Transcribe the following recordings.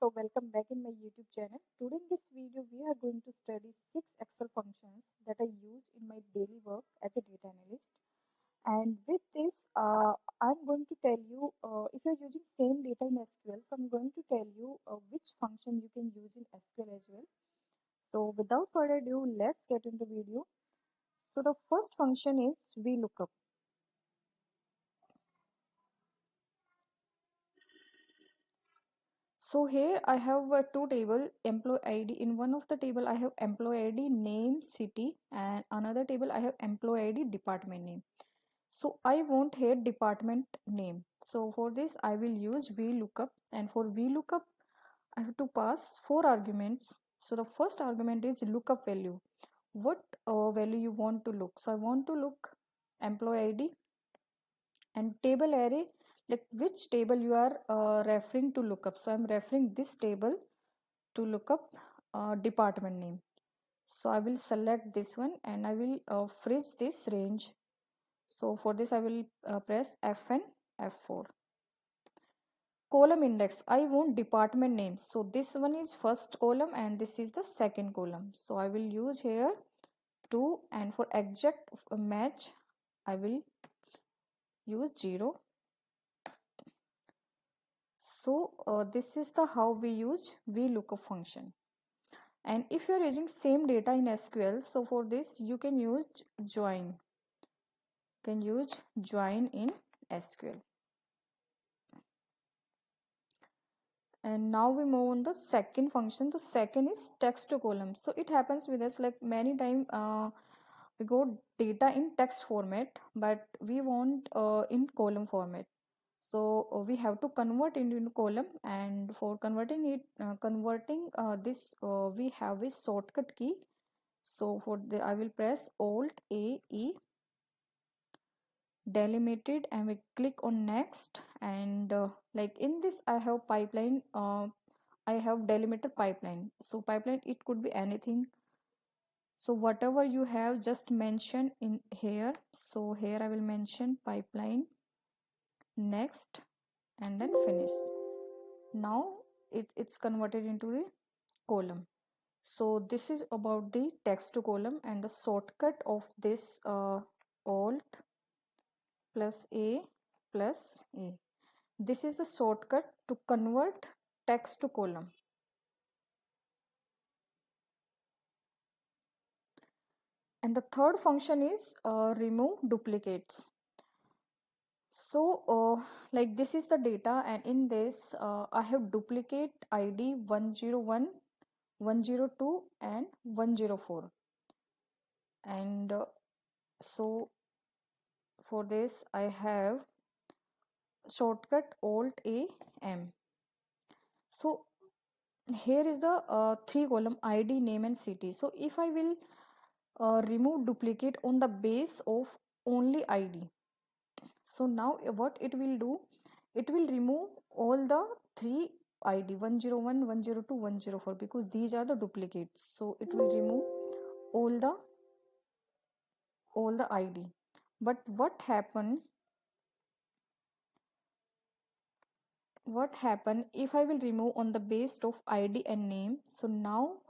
so welcome back in my YouTube channel. Today in this video we are going to study 6 Excel functions that I use in my daily work as a data analyst. And with this I'm going to tell you if you're using same data in SQL, so I'm going to tell you which function you can use in SQL as well. So without further ado, let's get into video. So the first function is Vlookup. So here I have two table, employee ID. In one of the table I have employee ID, name, city, and another table I have employee ID, department name. So I want here department name. So for this I will use Vlookup, and for Vlookup I have to pass 4 arguments. So the first argument is lookup value. What value you want to look? So I want to look employee ID, and table array, like which table you are referring to look up. So I'm referring this table to look up department name. So I will select this one and I will freeze this range. So for this I will press F and F4. Column index, I want department name. So this one is first column and this is the second column. So I will use here 2, and for exact match I will use 0. So this is the how we use VLOOKUP function. And if you are using same data in SQL, so for this you can use join. In SQL. And now we move on the second function. The second is text to column. So it happens with us like many times we go data in text format, but we want in column format. So we have to convert it into column, and for converting this we have a shortcut key. So for the I will press Alt A E, delimited, and we click on next. And like in this I have pipeline, I have delimited pipeline. So pipeline, it could be anything. So whatever you have, just mention in here. So here I will mention pipeline, next, and then finish. Now it's converted into the column. So this is about the text to column, and the shortcut of this Alt plus A plus A. This is the shortcut to convert text to column. And the third function is remove duplicates. So like this is the data, and in this I have duplicate ID 101, 102, and 104. And so for this I have shortcut Alt A M. So here is the 3 column ID, name, and city. So if I will remove duplicate on the base of only ID, so now what it will do, it will remove all the 3 ID 101, 102, 104, because these are the duplicates. So it will remove all the ID. But what happen if I will remove on the base of ID and name? So now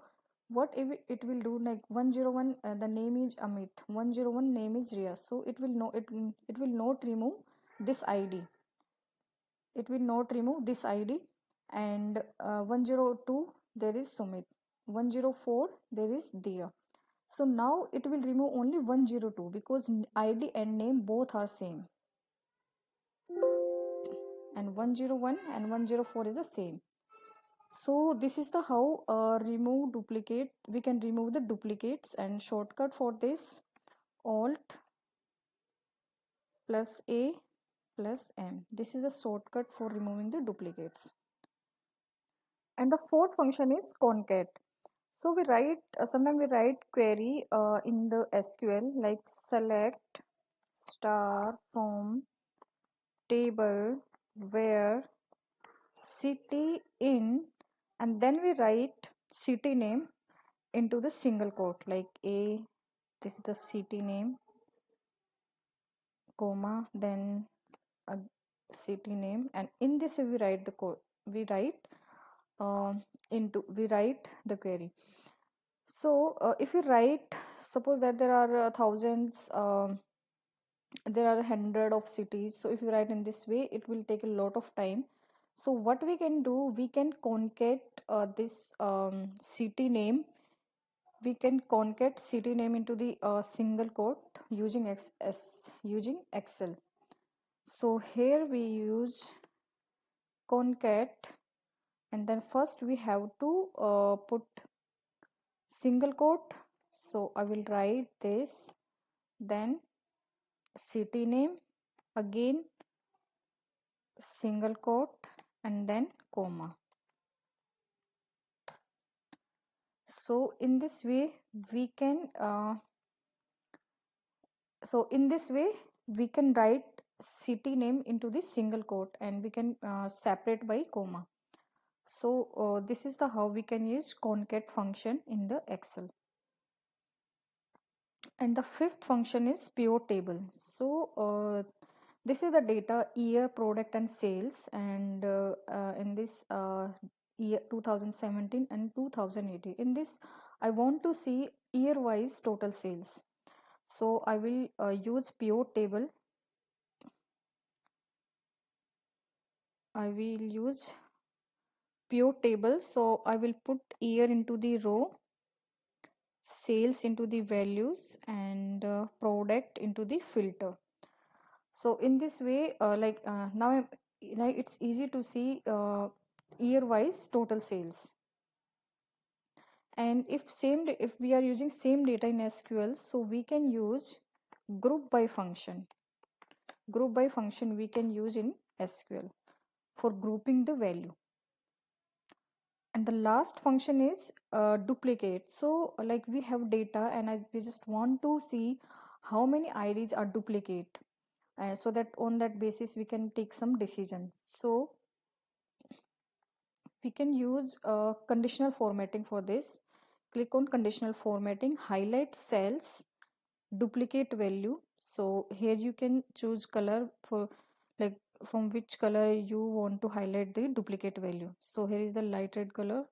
what it will do, like 101 the name is Amit, 101 name is Riya. So it will not remove this ID. It will not remove this ID. And 102 there is Sumit, 104 there is Diya. So now it will remove only 102 because ID and name both are same, and 101 and 104 is the same. So this is the how remove duplicate, we can remove the duplicates. And shortcut for this Alt plus A plus M. This is the shortcut for removing the duplicates. And the fourth function is concat. So we write sometimes we write query in the SQL like select star from table where city in, and then we write city name into the single quote like A, this is the city name, comma, then a city name, and in this we write the code, we write into we write the query. So if you write, suppose that there are thousands, there are hundred of cities. So if you write in this way, it will take a lot of time. So what we can do, we can concat this city name. We can concat city name into the single quote using using Excel. So here we use concat, and then first we have to put single quote. So I will write this, then city name, again single quote, and then comma. So in this way we can write city name into the single quote, and we can separate by comma. So this is the how we can use concat function in the Excel. And the fifth function is pivot table. So this is the data year, product, and sales, and in this year 2017 and 2018. In this I want to see year wise total sales. So I will use pivot table. I will use pivot table. So I will put year into the row, sales into the values, and product into the filter. So in this way now it's easy to see year wise total sales. And if we are using same data in SQL, so we can use group by function. Group by function we can use in SQL for grouping the value. And the last function is duplicate. So like we have data, and we just want to see how many IDs are duplicate, so that on that basis we can take some decisions. So we can use conditional formatting for this. Click on conditional formatting, highlight cells, duplicate value. So here you can choose color for, like, from which color you want to highlight the duplicate value. So here is the light red color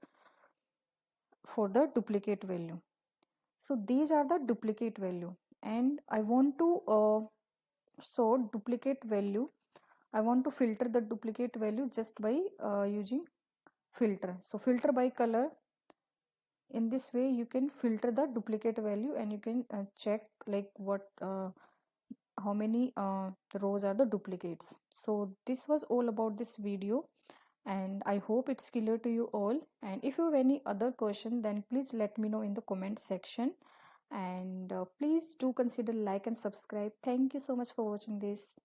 for the duplicate value. So these are the duplicate value, and I want to sort duplicate value. I want to filter the duplicate value just by using filter. So filter by color. In this way you can filter the duplicate value, and you can check like what how many rows are the duplicates. So this was all about this video, and I hope it's clear to you all. And if you have any other question, then please let me know in the comment section. And please do consider like and subscribe. Thank you so much for watching this.